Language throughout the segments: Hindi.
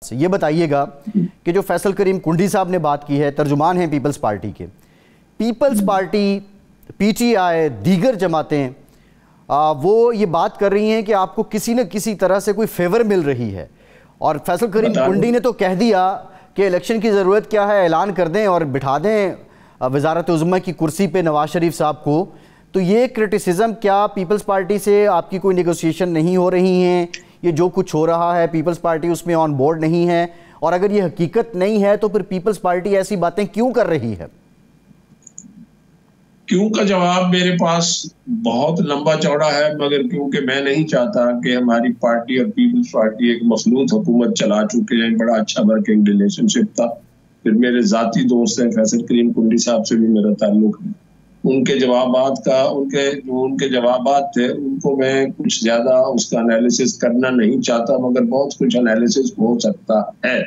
ये बताइएगा कि जो फैसल करीम कुंडी साहब ने बात की है, तर्जुमान हैं पीपल्स पार्टी के, पीपल्स पार्टी, पीटीआई, दीगर जमातें वो ये बात कर रही हैं कि आपको किसी न किसी तरह से कोई फेवर मिल रही है। और फैसल करीम कुंडी ने तो कह दिया कि इलेक्शन की ज़रूरत क्या है, ऐलान कर दें और बिठा दें वज़ारत उज़्मा की कुर्सी पे नवाज शरीफ साहब को। तो ये क्रिटिसिज्म, क्या पीपल्स पार्टी से आपकी कोई नेगोशिएशन नहीं हो रही हैं? ये जो कुछ हो रहा है पीपल्स पार्टी उसमें ऑन बोर्ड नहीं है? और अगर ये हकीकत नहीं है तो फिर पीपल्स पार्टी ऐसी बातें क्यों कर रही है? क्यों का जवाब मेरे पास बहुत लंबा चौड़ा है, मगर क्योंकि मैं नहीं चाहता कि हमारी पार्टी और पीपल्स पार्टी एक मखलूत हुकूमत चला चुके हैं। बड़ा अच्छा वर्किंग रिलेशनशिप था। फिर मेरे जाती दोस्त हैं, फैसल करीम कुंडी साहब से भी मेरा ताल्लुक है। उनके जवाबात थे, उनको मैं कुछ ज्यादा उसका एनालिसिस करना नहीं चाहता, मगर बहुत कुछ एनालिसिस हो सकता है।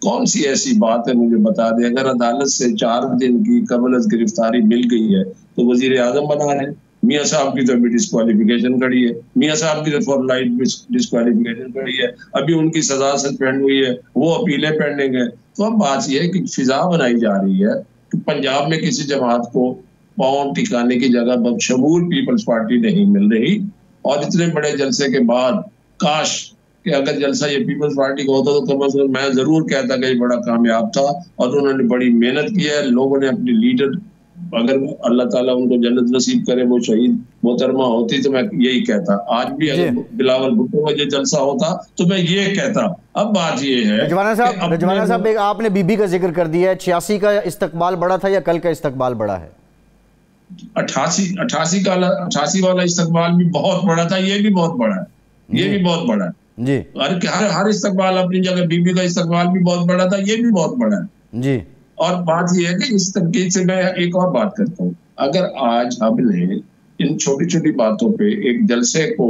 कौन सी ऐसी बात है मुझे बता दें। अगर अदालत से 4 दिन की कबल गिरफ्तारी मिल गई है तो वजीर आजम बना रहे हैं। मियाँ साहब की तो अभी डिस्क्वालिफिकेशन खड़ी है, मियाँ साहब की तो फॉर लाइफ डिस्क्वालिफिकेशन खड़ी है, अभी उनकी सजा सस्पेंड हुई है, वो अपीलें पेंडिंग है। तो अब बात यह है कि फिजा बनाई जा रही है कि पंजाब में किसी जमात को पांव टिकाने की जगह बशमूल पीपल्स पार्टी नहीं मिल रही। और इतने बड़े जलसे के बाद काश कि अगर जलसा ये पीपल्स पार्टी का होता तो कम से कम मैं जरूर कहता कि ये बड़ा कामयाब था और उन्होंने बड़ी मेहनत की है। लोगों ने अपनी लीडर, अगर अल्लाह ताला उनको जन्नत नसीब करे, वो शहीद मोहतरमा होती तो मैं यही कहता। आज भी अगर बिलावल भुट्टो का ये जलसा होता तो मैं ये कहता। अब बात ये है रजवाना साहब, आपने बीबी का जिक्र कर दिया है। 86 का इस्तकबाल बड़ा था या कल का इस्तकबाल बड़ा है? 88 वाला इस्तकबाल भी बहुत बड़ा था, ये भी बहुत बड़ा है, ये भी बहुत बड़ा है जी। हर इस्तकबाल अपनी जगह, बीबी का इस्तकबाल भी बहुत बड़ा था, ये भी बहुत बड़ा है जी। और बात यह है कि इस तनकीद से मैं एक और बात करता हूँ। अगर आज हमने इन छोटी छोटी बातों पे एक जलसे को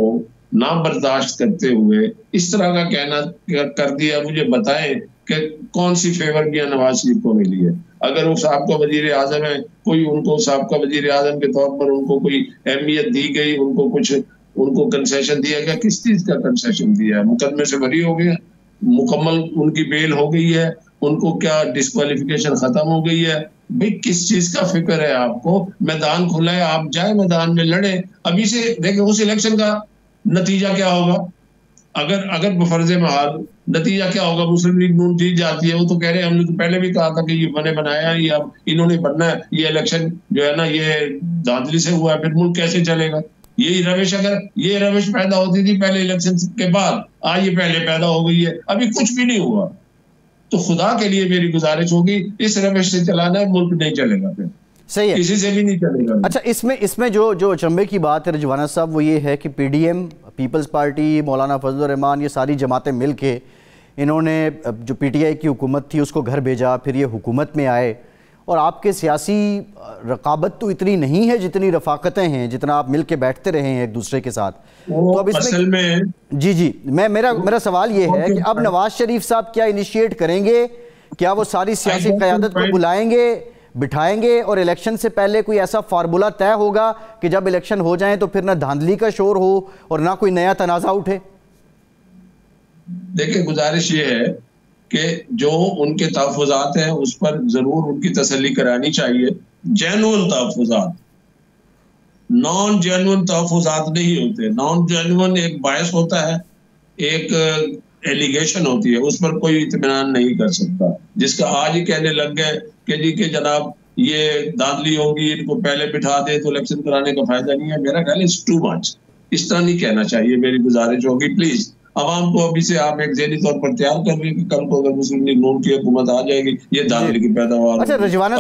ना बर्दाश्त करते हुए इस तरह का कहना कर दिया, मुझे बताएं कि कौन सी फेवर भी नवाज शरीफ को मिली है। अगर वो साहब का वजीर आजम है, कोई उनको साहब का वजीर आजम के तौर पर उनको कोई अहमियत दी गई, उनको कंसेशन दिया गया? किस चीज का कंसेशन दिया है? मुकदमे से बरी हो गए, मुकम्मल उनकी बेल हो गई है, उनको क्या डिस्क्वालिफिकेशन खत्म हो गई है? भाई किस चीज का फिक्र है आपको? मैदान खुला है, आप जाए मैदान में लड़े। अभी से देखें उस इलेक्शन का नतीजा क्या होगा। अगर बफर्जे महाल नतीजा क्या होगा, मुस्लिम लीग नून जीत जाती है, वो तो कह रहे हैं हमने तो पहले भी कहा था कि ये बने बनाया है, ये अब इन्होंने बनना है, ये इलेक्शन जो है ना ये धांधली से हुआ है, फिर मुल्क कैसे चलेगा? यही रविश, अगर ये रविश पैदा होती थी पहले इलेक्शन के बाद, आज ये पहले पैदा हो गई है, अभी कुछ भी नहीं हुआ। तो खुदा के लिए मेरी गुजारिश होगी, इस रविश से चलाना है, मुल्क नहीं चलेगा, फिर सही है, किसी से भी नहीं चलेगा। अच्छा, इसमें जो अचंभे की बात है रजवाना साहब, वो ये है कि पीडीएम, पीपल्स पार्टी, मौलाना फजल रहमान, ये सारी जमातें मिल के इन्होंने जो पीटीआई की हुकूमत थी उसको घर भेजा, फिर ये हुकूमत में आए। और आपके सियासी रकाबत तो इतनी नहीं है जितनी रफाकतें हैं, जितना आप मिल के बैठते रहे हैं एक दूसरे के साथ। तो अब इसमें जी मेरा सवाल ये है कि अब नवाज शरीफ साहब क्या इनिशिएट करेंगे? क्या वो सारी सियासी क़यादत को बुलाएंगे, बिठाएंगे और इलेक्शन से पहले कोई ऐसा फार्मूला तय होगा कि जब इलेक्शन हो जाए तो फिर ना धांधली का शोर हो और ना कोई नया तनाज़ा उठे? देखिए, गुजारिश ये है कि जो उनके तहफ़्फ़ुज़ात हैं उस पर जरूर उनकी तसल्ली करानी चाहिए। जेन्युइन तहफ़्फ़ुज़ात, नॉन जेन्युइन तहफ़्फ़ुज़ात नहीं होते। नॉन जेन्युइन एक बायस होता है, एक एलिगेशन होती है, उस पर कोई इत्मीनान नहीं कर सकता। जिसका आज ही कहने लग गए कि जी के जनाब ये धांधली होगी, इनको पहले बिठा दे तो इलेक्शन कराने का फायदा नहीं है, मेरा ख्याल इट्स टू मच। इस तरह नहीं कहना चाहिए। मेरी गुजारिश होगी प्लीज आवाम को अभी से आप एक ज़हनी तौर पर तैयार कर रहे हैं कि कल को अगर मुस्लिम लीग नून की हुकूमत आ जाएगी, ये धांधली की पैदावार। अच्छा रजवाना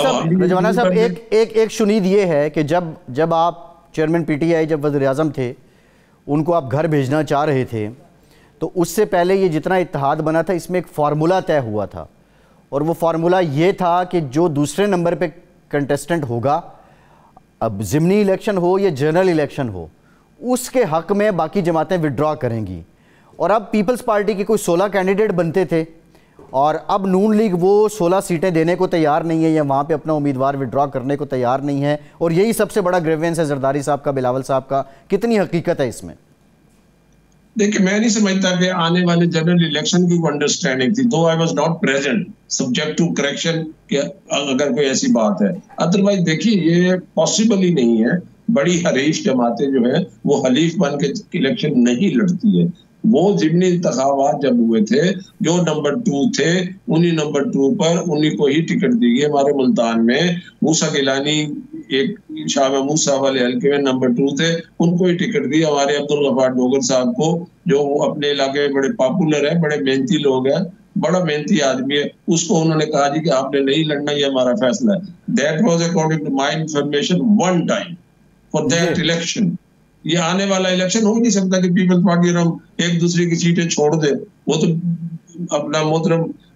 साहब, एक शुनीद ये है कि जब आप चेयरमैन पीटीआई, जब वज़ीर आज़म थे, उनको आप घर भेजना चाह रहे थे, तो उससे पहले ये जितना इत्तेहाद बना था इसमें एक फार्मूला तय हुआ था, और वो फार्मूला ये था कि जो दूसरे नंबर पे कंटेस्टेंट होगा, अब ज़िमनी इलेक्शन हो या जनरल इलेक्शन हो, उसके हक़ में बाकी जमातें विड्रॉ करेंगी। और अब पीपल्स पार्टी के कोई 16 कैंडिडेट बनते थे और अब नून लीग वो 16 सीटें देने को तैयार नहीं है या वहाँ पे अपना उम्मीदवार विड्रॉ करने को तैयार नहीं है, और यही सबसे बड़ा ग्रेवेंस है जरदारी साहब का, बिलावल साहब का। कितनी हकीकत है इसमें? देखिए, मैं नहीं समझता कि आने वाले जनरल इलेक्शन की अंडरस्टैंडिंग थी, though I was not present, subject to correction, अगर कोई ऐसी बात है। अदरवाइज देखिए, ये पॉसिबल ही नहीं है। बड़ी हरीश जमातें जो है वो हलीफ बन के इलेक्शन नहीं लड़ती है। वो जिमनी इंतखाबात जब हुए थे, जो नंबर 2 थे, उन्हीं नंबर 2 पर उन्हीं को ही टिकट दी गई। हमारे मुल्तान में मूसा गिलानी एक शाह महमूद साहब वाले हल्के में नंबर 2 थे, उनको ही टिकट दी। हमारे अब्दुल गफ्फार डोगर साहब को, जो अपने इलाके में बड़े पॉपुलर है, बड़े मेहनती लोग हैं, बड़ा मेहनती आदमी है, उसको उन्होंने कहा जी कि आपने नहीं लड़ना, ये हमारा फैसला है। That was according to my information one time for that election. ये आने वाला इलेक्शन हो नहीं सकता कि पीपल्स पार्टी और हम एक दूसरे की सीटें छोड़ दे। वो तो अपना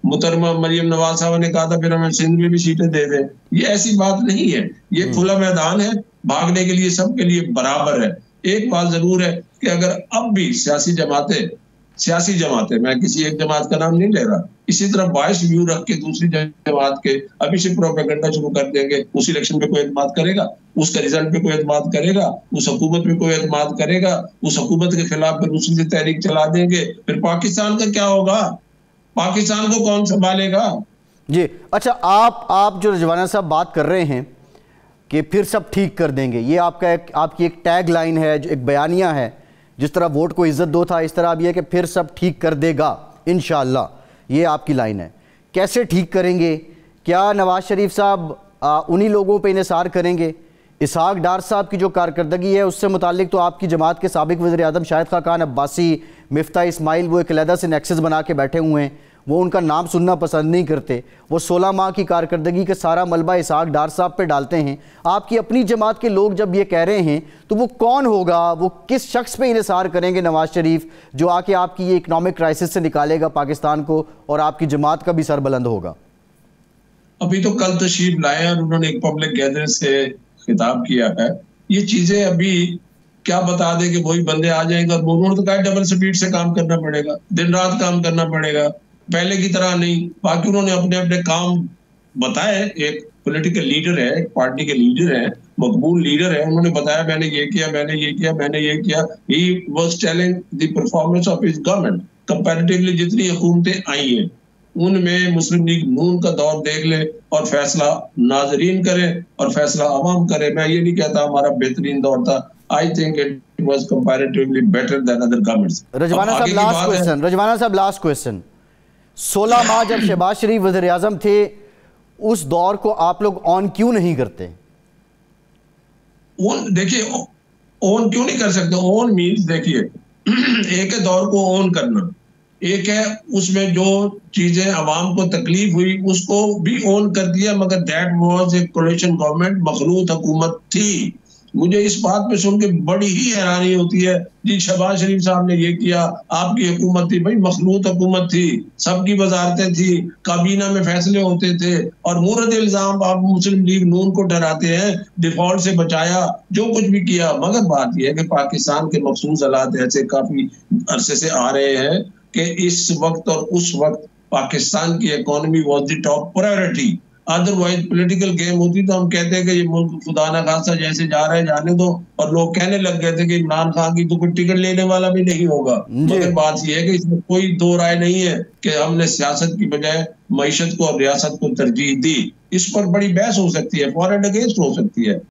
मुहतरमा मरियम नवाज साहब ने कहा था फिर हमें सिंध में भी सीटें दे दें। ये ऐसी बात नहीं है, ये खुला मैदान है, भागने के लिए सबके लिए बराबर है। एक बात जरूर है कि अगर अब भी सियासी जमातें, मैं किसी एक जमात का नाम नहीं ले रहा, इसी तरह बायस व्यू रख के दूसरी जमात के अभी से प्रोपेगेंडा शुरू कर देंगे, उस इलेक्शन पे कोई एतमाद करेगा? उसका रिजल्ट पे कोई एतमाद करेगा? उस हुकूमत पे कोई एतमाद करेगा? उस हुकूमत के खिलाफ फिर दूसरी से तहरीक चला देंगे, फिर पाकिस्तान का क्या होगा? पाकिस्तान को कौन संभालेगा? जी अच्छा, आप जो रजवाना साहब बात कर रहे हैं कि फिर सब ठीक कर देंगे, ये आपकी एक टैग लाइन है, जो एक बयानिया है, जिस तरह वोट को इज्जत दो था, इस तरह अब यह कि फिर सब ठीक कर देगा इंशाअल्लाह, ये आपकी लाइन है। कैसे ठीक करेंगे? क्या नवाज शरीफ साहब उन्हीं लोगों पे इन्हिसार करेंगे? इसहाक डार साहब की जो कारकर्दगी है उससे मुतालिक तो आपकी जमात के साबिक वज़ीर-ए-आज़म शाहिद खान अब्बासी, मिफ्ता इस्माइल, वो एक अलहदा से नेक्सस बना के बैठे हुए हैं, वो उनका नाम सुनना पसंद नहीं करते। वो 16 माह की कारकर्दगी का सारा मलबा इसहाक डार साहब पे डालते हैं। आपकी अपनी जमात के लोग जब ये कह रहे हैं तो वो कौन होगा, वो किस शख्स पे इन्हिसार करेंगे नवाज शरीफ, जो आके आपकी ये इकनॉमिक क्राइसिस से निकालेगा पाकिस्तान को और आपकी जमात का भी सर बुलंद होगा? अभी तो कल तशरीफ लाए और उन्होंने एक पब्लिक गैदरिंग से खिताब किया है। ये चीजें अभी क्या बता दे कि वही बंदे आ जाएंगे, और उन्होंने तो कहा डबल स्पीड से काम करना पड़ेगा, दिन रात काम करना पड़ेगा, पहले की तरह नहीं। बाकी उन्होंने अपने अपने काम बताए। एक पॉलिटिकल लीडर है, एक पार्टी के लीडर है, मकबूल लीडर है, उन्होंने बताया मैंने ये किया, मैंने ये किया, मैंने ये किया। He was telling the performance of his government comparatively. जितनी हुकूमतें आई हैं उनमें मुस्लिम लीग नून का दौर देख ले और फैसला नाजरीन करे और फैसला अवाम करे। मैं ये नहीं कहता हमारा बेहतरीन दौर था, I think it was comparatively better than other governments. Rizwana साहब लास्ट क्वेश्चन, 16 माह जब शहबाज शरीफ वज़ीर-ए-आज़म थे, उस दौर को आप लोग ऑन क्यों नहीं करते? देखिए, ऑन क्यों नहीं कर सकते? ऑन मीन्स देखिए, एक है दौर को ऑन करना, एक है उसमें जो चीजें अवाम को तकलीफ हुई उसको भी ऑन कर दिया, मगर that was a coalition government, मखलूत हुकूमत थी। मुझे इस बात पे सुन के बड़ी ही हैरानी होती है जी शहबाज शरीफ साहब ने ये किया, आपकी हुकूमत थी। भाई मखलूत हुकूमत थी, सबकी वजारतें थी, काबीना में फैसले होते थे, और मुर्द इल्जाम आप मुस्लिम लीग नून को डराते हैं, डिफॉल्ट से बचाया, जो कुछ भी किया। मगर बात यह है कि पाकिस्तान के मखसूस हालात ऐसे काफी अरसे से आ रहे हैं कि इस वक्त और उस वक्त पाकिस्तान की economy was the top priority. Otherwise political game होती तो हम कहते हैं कि ये मुल्क खुदा ना खासा जैसे जा रहा है जाने दो, और लोग कहने लग गए थे कि इमरान खान की तो कोई टिकट लेने वाला भी नहीं होगा। मगर बात यह है कि इसमें कोई दो राय नहीं है कि हमने सियासत की बजाय मईशत को और रियासत को तरजीह दी। इस पर बड़ी बहस हो सकती है, फॉर एंड अगेंस्ट हो सकती है,